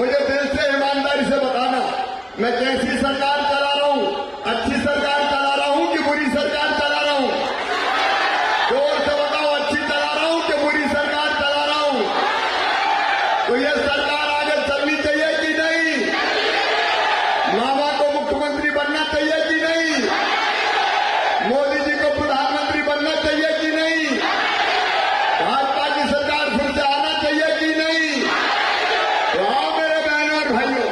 मुझे दिल से ईमानदारी से बताना, मैं कैसी सरकार चला रहा हूं, अच्छी सरकार चला रहा हूं कि बुरी सरकार चला रहा हूं? जोर से बताओ, अच्छी चला रहा हूं कि बुरी सरकार चला रहा हूं? तो ये सरकार आगे चलनी चाहिए कि नहीं? मामा को मुख्यमंत्री बनना चाहिए कि नहीं? मोदी जी को प्रधानमंत्री बनना चाहिए कि नहीं? भाजपा की सरकार फिर से आना चाहिए कि नहीं? तो आओ मेरे बहनों और भाइयों,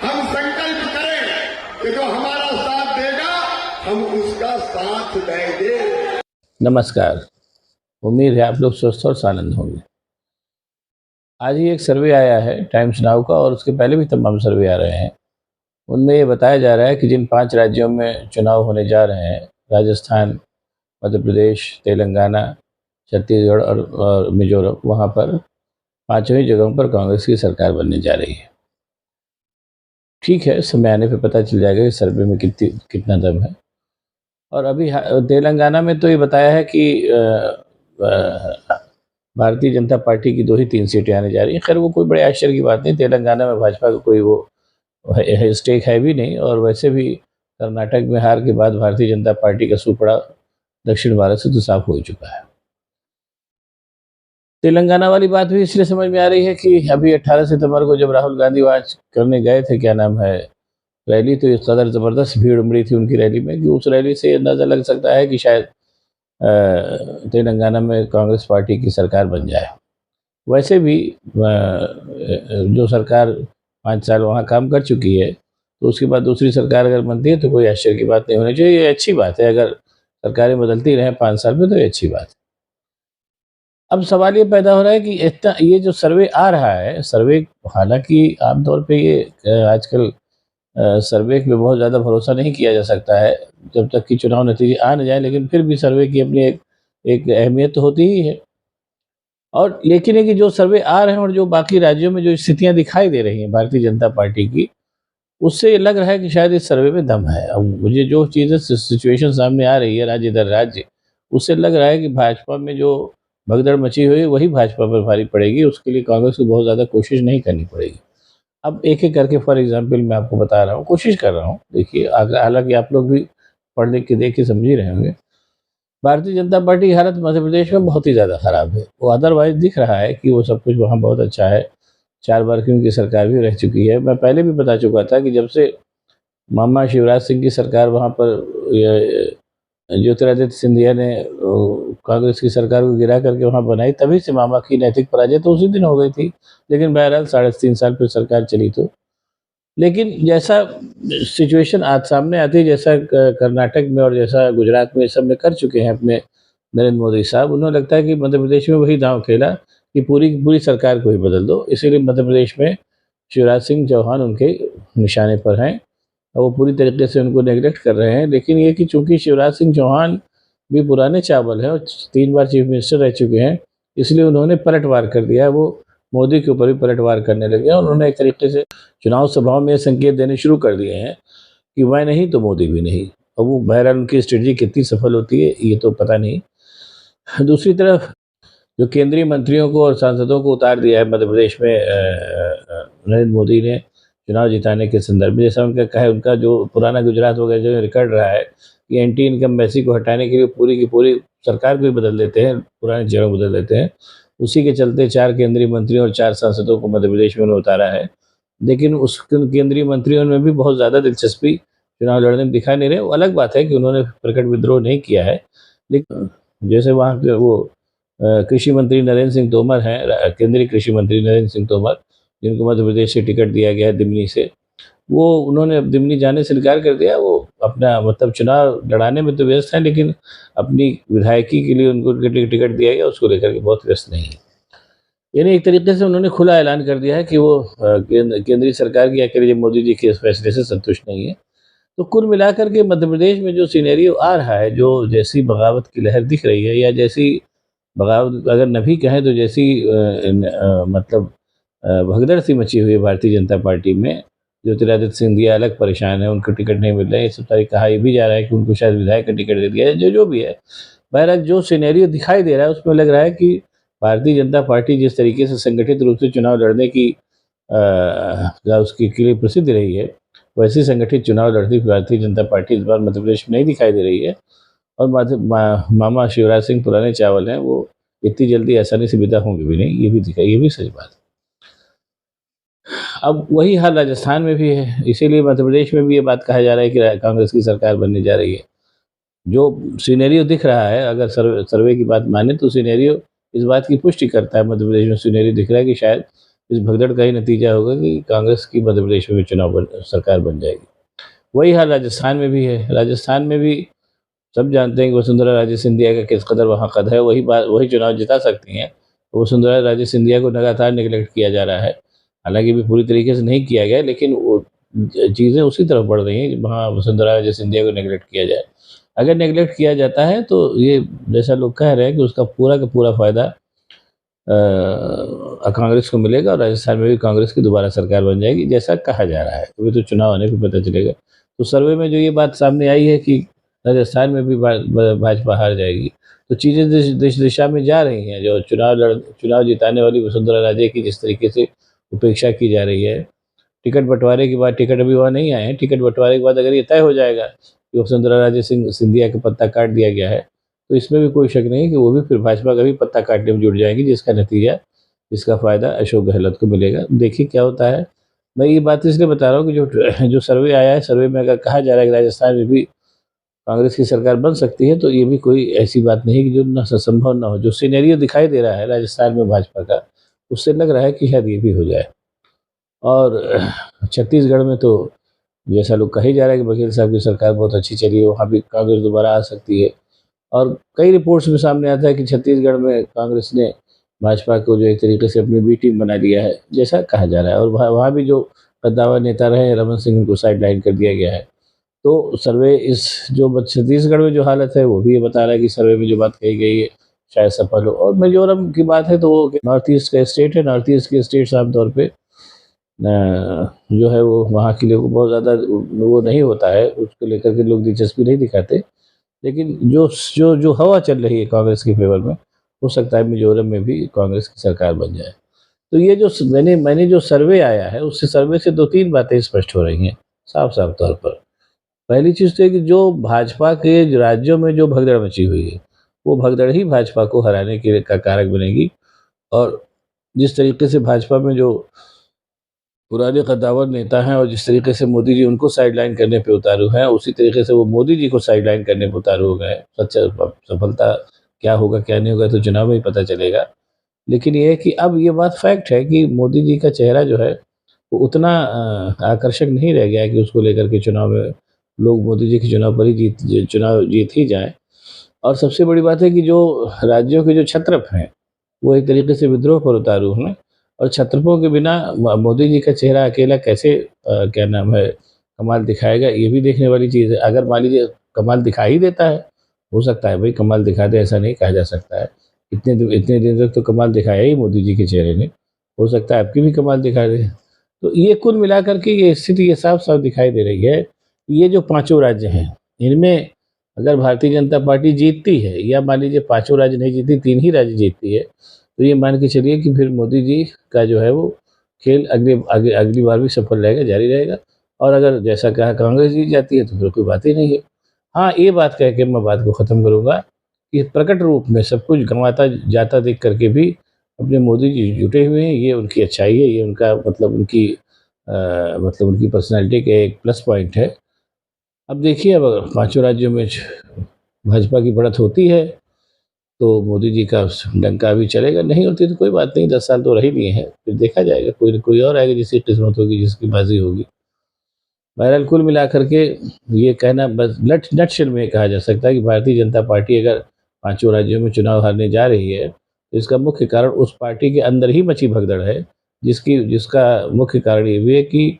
हम संकल्प करें कि जो हमारा साथ देगा हम उसका साथ देंगे। नमस्कार। उम्मीद है आप लोग स्वस्थ और आनंद होंगे। आज ही एक सर्वे आया है टाइम्स नाउ का, और उसके पहले भी तमाम सर्वे आ रहे हैं। उनमें ये बताया जा रहा है कि जिन 5 राज्यों में चुनाव होने जा रहे हैं, राजस्थान, मध्य प्रदेश, तेलंगाना, छत्तीसगढ़ और मिजोरम, वहाँ पर 5 ही जगहों पर कांग्रेस की सरकार बनने जा रही है। ठीक है, समय आने पे पता चल जाएगा कि सर्वे में कितना दम है। और अभी तेलंगाना में तो ये बताया है कि भारतीय जनता पार्टी की 2 ही 3 सीटें आने जा रही हैं। खैर वो कोई बड़े आश्चर्य की बात नहीं, तेलंगाना में भाजपा का कोई वो स्टेक है भी नहीं, और वैसे भी कर्नाटक में हार के बाद भारतीय जनता पार्टी का सुपड़ा दक्षिण भारत से तो साफ हो ही चुका है। तेलंगाना वाली बात भी इसलिए समझ में आ रही है कि अभी 18 सितंबर को जब राहुल गांधी वहाँ करने गए थे, क्या नाम है, रैली, तो इस कदर ज़बरदस्त भीड़ उमड़ी थी उनकी रैली में कि उस रैली से अंदाज़ा लग सकता है कि शायद तेलंगाना में कांग्रेस पार्टी की सरकार बन जाए। वैसे भी जो सरकार 5 साल वहाँ काम कर चुकी है, तो उसके बाद दूसरी सरकार अगर बनती है तो कोई आश्चर्य की बात नहीं होनी चाहिए। ये अच्छी बात है, अगर सरकारें बदलती रहें 5 साल में तो ये अच्छी बात है। अब सवाल ये पैदा हो रहा है कि इतना ये जो सर्वे आ रहा है, सर्वे हालांकि आमतौर पे ये आजकल सर्वे पे बहुत ज़्यादा भरोसा नहीं किया जा सकता है जब तक कि चुनाव नतीजे आ न जाए, लेकिन फिर भी सर्वे की अपनी एक अहमियत तो होती ही है। और लेकिन है कि जो सर्वे आ रहे हैं और जो बाकी राज्यों में जो स्थितियां दिखाई दे रही हैं भारतीय जनता पार्टी की, उससे ये लग रहा है कि शायद इस सर्वे में दम है। अब मुझे जो चीज़ें सिचुएशन सामने आ रही है राज्य दर राज्य, उससे लग रहा है कि भाजपा में जो भगदड़ मची हुई है वही भाजपा पर भारी पड़ेगी। उसके लिए कांग्रेस को बहुत ज़्यादा कोशिश नहीं करनी पड़ेगी। अब एक-एक करके फॉर एग्जाम्पल मैं आपको बता रहा हूँ, कोशिश कर रहा हूँ। देखिए, हालांकि आप लोग भी पढ़ लिख के देख के समझ ही रहे होंगे। भारतीय जनता पार्टी की हालत मध्य प्रदेश में बहुत ही ज़्यादा खराब है। वो अदरवाइज़ दिख रहा है कि वो सब कुछ वहाँ बहुत अच्छा है। 4 बार की उनकी सरकार भी रह चुकी है। मैं पहले भी बता चुका था कि जब से मामा शिवराज सिंह की सरकार वहाँ पर ज्योतिरादित्य सिंधिया ने कांग्रेस की सरकार को गिरा करके वहाँ बनाई, तभी से मामा की नैतिक पराजय तो उसी दिन हो गई थी। लेकिन बहरहाल 3.5 साल फिर सरकार चली तो। लेकिन जैसा सिचुएशन आज सामने आती है, जैसा कर्नाटक में और जैसा गुजरात में सब में कर चुके हैं अपने नरेंद्र मोदी साहब, उन्हें लगता है कि मध्य प्रदेश में वही दांव खेला कि पूरी की पूरी सरकार को ही बदल दो। इसीलिए मध्य प्रदेश में शिवराज सिंह चौहान उनके निशाने पर हैं और वो पूरी तरीके से उनको नेगलेक्ट कर रहे हैं। लेकिन ये कि चूँकि शिवराज सिंह चौहान भी पुराने चावल हैं और 3 बार चीफ मिनिस्टर रह चुके हैं, इसलिए उन्होंने पलटवार कर दिया है। वो मोदी के ऊपर भी पलटवार करने लगे हैं और उन्होंने एक तरीके से चुनाव सभाओं में संकेत देने शुरू कर दिए हैं कि मैं नहीं तो मोदी भी नहीं। अब वो बहरहाल उनकी स्ट्रेटजी कितनी सफल होती है ये तो पता नहीं। दूसरी तरफ जो केंद्रीय मंत्रियों को और सांसदों को उतार दिया है मध्य प्रदेश में नरेंद्र मोदी ने चुनाव जिताने के संदर्भ में, जैसा उनका कहा है, उनका जो पुराना गुजरात वगैरह जो रिकॉर्ड रहा है कि एंटी इनकम्बेंसी को हटाने के लिए पूरी की पूरी सरकार को ही बदल देते हैं, पुराने चेहरों को बदल देते हैं। उसी के चलते 4 केंद्रीय मंत्रियों और 4 सांसदों को मध्य प्रदेश में उन्होंने उतारा है। लेकिन उस केंद्रीय मंत्रियों में भी बहुत ज़्यादा दिलचस्पी चुनाव लड़ने में दिखा नहीं रहे। वो अलग बात है कि उन्होंने प्रकट विद्रोह नहीं किया है, लेकिन जैसे वहाँ के वो कृषि मंत्री नरेंद्र सिंह तोमर हैं, केंद्रीय कृषि मंत्री नरेंद्र सिंह तोमर, जिनको मध्य प्रदेश से टिकट दिया गया है दिमनी से, वो उन्होंने अब दिमनी जाने से इनकार कर दिया। वो अपना मतलब चुनाव लड़ाने में तो व्यस्त हैं, लेकिन अपनी विधायकी के लिए उनको टिकट दिया गया, उसको लेकर के बहुत व्यस्त नहीं है। यानी एक तरीके से उन्होंने खुला ऐलान कर दिया है कि वो केंद्रीय सरकार की या कह लीजिए मोदी जी के इस फैसले से संतुष्ट नहीं है। तो कुल मिलाकर के मध्य प्रदेश में जो सिनेरियो आ रहा है, जो जैसी बगावत की लहर दिख रही है, या जैसी बगावत अगर न भी कहें तो जैसी मतलब भगदड़ सी मची हुई है भारतीय जनता पार्टी में। ज्योतिरादित्य सिंधिया अलग परेशान है, उनको टिकट नहीं मिल रहा है। ये सब तारीख कहा भी जा रहा है कि उनको शायद विधायक का टिकट दे दिया है, जो भी है। बहरहाल जो सिनेरियो दिखाई दे रहा है उसमें लग रहा है कि भारतीय जनता पार्टी जिस तरीके से संगठित रूप से चुनाव लड़ने की उसकी के लिए प्रसिद्ध रही है, वैसी संगठित चुनाव लड़ती भारतीय जनता पार्टी इस बार मध्य प्रदेश में नहीं दिखाई दे रही है। और मामा शिवराज सिंह पुराने चावल हैं, वो इतनी जल्दी आसानी से विदा होंगे भी नहीं, ये भी सच बात है। अब वही हाल राजस्थान में भी है, इसीलिए मध्य प्रदेश में भी ये बात कहा जा रहा है कि कांग्रेस की सरकार बनने जा रही है। जो सिनेरियो दिख रहा है, अगर सर्वे की बात माने तो सिनेरियो इस बात की पुष्टि करता है। मध्य प्रदेश में सिनेरियो दिख रहा है कि शायद इस भगदड़ का ही नतीजा होगा कि कांग्रेस की मध्य प्रदेश में भी सरकार बन जाएगी। वही हाल राजस्थान में भी है। राजस्थान में भी सब जानते हैं कि वसुंधरा राजे सिंधिया का किस कदर वहाँ कद है। वही चुनाव जिता सकती हैं। वसुंधरा राजे सिंधिया को लगातार निगलेक्ट किया जा रहा है, हालांकि भी पूरी तरीके से नहीं किया गया, लेकिन वो चीज़ें उसी तरफ बढ़ रही हैं वहाँ वसुंधरा राजे सिंधिया को निगलेक्ट किया जाए। अगर नेगलेक्ट किया जाता है तो ये जैसा लोग कह रहे हैं कि उसका पूरा का पूरा फायदा कांग्रेस को मिलेगा और राजस्थान में भी कांग्रेस की दोबारा सरकार बन जाएगी, जैसा कहा जा रहा है। अभी तो चुनाव आने पर पता चलेगा। तो सर्वे में जो ये बात सामने आई है कि राजस्थान में भी भाजपा हार जाएगी, तो चीज़ें दिशा में जा रही हैं। जो चुनाव जिताने वाली वसुंधरा राजे की जिस तरीके से उपेक्षा की जा रही है, टिकट बंटवारे के बाद, टिकट अभी वहाँ नहीं आए हैं, टिकट बंटवारे के बाद अगर ये तय हो जाएगा कि वसुंधरा राजे सिंधिया का पत्ता काट दिया गया है, तो इसमें भी कोई शक नहीं कि वो भी फिर भाजपा का भी पत्ता काटने में जुट जाएंगी, जिसका नतीजा, इसका फायदा अशोक गहलोत को मिलेगा। देखिए क्या होता है। मैं ये बात इसलिए बता रहा हूँ कि जो सर्वे आया है, सर्वे में अगर कहा जा रहा है कि राजस्थान में भी कांग्रेस की सरकार बन सकती है, तो ये भी कोई ऐसी बात नहीं कि जो न संभव ना हो। जो सिनेरियो दिखाई दे रहा है राजस्थान में भाजपा का, उससे लग रहा है कि शायद ये भी हो जाए। और छत्तीसगढ़ में तो जैसा लोग कही जा रहा है कि बघेल साहब की सरकार बहुत अच्छी चली है, वहाँ भी कांग्रेस दोबारा आ सकती है। और कई रिपोर्ट्स में सामने आता है कि छत्तीसगढ़ में कांग्रेस ने भाजपा को जो एक तरीके से अपनी बी टीम बना लिया है, जैसा कहा जा रहा है। और वहाँ भी जो कद्दावर नेता रहे रमन सिंह, उनको साइड लाइन कर दिया गया है। तो सर्वे इस जो छत्तीसगढ़ में जो हालत है, वो भी ये बता रहा है कि सर्वे में जो बात कही गई है शायद सफल हो। और मिजोरम की बात है तो वो नॉर्थ ईस्ट का स्टेट है। नॉर्थ ईस्ट के स्टेट्स आमतौर पर जो है वो वहाँ के लोगों को बहुत ज़्यादा वो नहीं होता है, उसको लेकर के लोग दिलचस्पी नहीं दिखाते। लेकिन जो जो जो हवा चल रही है कांग्रेस के फेवर में, हो सकता है मिजोरम में भी कांग्रेस की सरकार बन जाए। तो ये जो मैंने जो सर्वे आया है, उससे सर्वे से 2-3 बातें स्पष्ट हो रही हैं साफ साफ तौर पर। पहली चीज़ तो है कि जो भाजपा के राज्यों में जो भगदड़ मची हुई है, वो भगदड़ ही भाजपा को हराने का कारक बनेगी। और जिस तरीके से भाजपा में जो पुराने कद्दावर नेता हैं और जिस तरीके से मोदी जी उनको साइडलाइन करने पे उतारू हैं, उसी तरीके से वो मोदी जी को साइडलाइन करने पे उतारू हो गए। सफलता क्या होगा क्या नहीं होगा तो चुनाव में ही पता चलेगा। लेकिन ये है कि अब ये बात फैक्ट है कि मोदी जी का चेहरा जो है वो उतना आकर्षक नहीं रह गया है कि उसको लेकर के चुनाव में लोग मोदी जी के चुनाव पर ही चुनाव जीत ही जाएँ। और सबसे बड़ी बात है कि जो राज्यों के जो छत्रप हैं, वो एक तरीके से विद्रोह पर उतारू हैं। और छत्रपों के बिना मोदी जी का चेहरा अकेला कैसे क्या नाम है कमाल दिखाएगा, ये भी देखने वाली चीज़ है। अगर मान लीजिए कमाल दिखा ही देता है, हो सकता है भाई कमाल दिखा दे, ऐसा नहीं कहा जा सकता है। इतने दिन तक तो कमाल दिखाया ही मोदी जी के चेहरे ने, हो सकता है आपकी भी कमाल दिखा दे। तो ये कुल मिलाकर के ये स्थिति ये साफ साफ दिखाई दे रही है। ये जो 5 राज्य हैं, इनमें अगर भारतीय जनता पार्टी जीतती है, या मान लीजिए 5 राज्य नहीं जीतती, 3 ही राज्य जीतती है, तो ये मान के चलिए कि फिर मोदी जी का जो है वो खेल अगली बार भी सफल रहेगा, जारी रहेगा। और अगर जैसा कहा कांग्रेस जीत जाती है तो फिर कोई बात ही नहीं है। हाँ, ये बात कह के मैं बात को ख़त्म करूँगा कि प्रकट रूप में सब कुछ गंवाता जाता देख करके भी अपने मोदी जी जुटे हुए हैं। ये उनकी अच्छाई है, ये उनका मतलब उनकी पर्सनैलिटी का एक प्लस पॉइंट है। अब देखिए, अब अगर 5 राज्यों में भाजपा की बढ़त होती है तो मोदी जी का डंका भी चलेगा, नहीं होती तो कोई बात नहीं, 10 साल तो रह ही लिए हैं, फिर देखा जाएगा, कोई न कोई और आएगा जिसकी किस्मत होगी, जिसकी बाजी होगी। बहरहाल कुल मिलाकर के ये कहना बस नटशेल में कहा जा सकता है कि भारतीय जनता पार्टी अगर 5 राज्यों में चुनाव हारने जा रही है, तो इसका मुख्य कारण उस पार्टी के अंदर ही मची भगदड़ है, जिसका मुख्य कारण ये भी है कि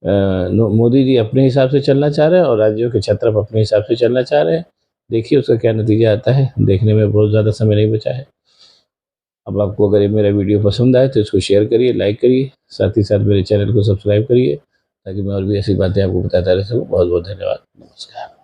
मोदी जी अपने हिसाब से चलना चाह रहे हैं और राज्यों के छत्रप अपने हिसाब से चलना चाह रहे हैं। देखिए उसका क्या नतीजा आता है, देखने में बहुत ज़्यादा समय नहीं बचा है। अब आपको अगर ये मेरा वीडियो पसंद आए तो इसको शेयर करिए, लाइक करिए, साथ ही साथ मेरे चैनल को सब्सक्राइब करिए, ताकि मैं और भी ऐसी बातें आपको बताता रह सकूँ। बहुत बहुत धन्यवाद, नमस्कार।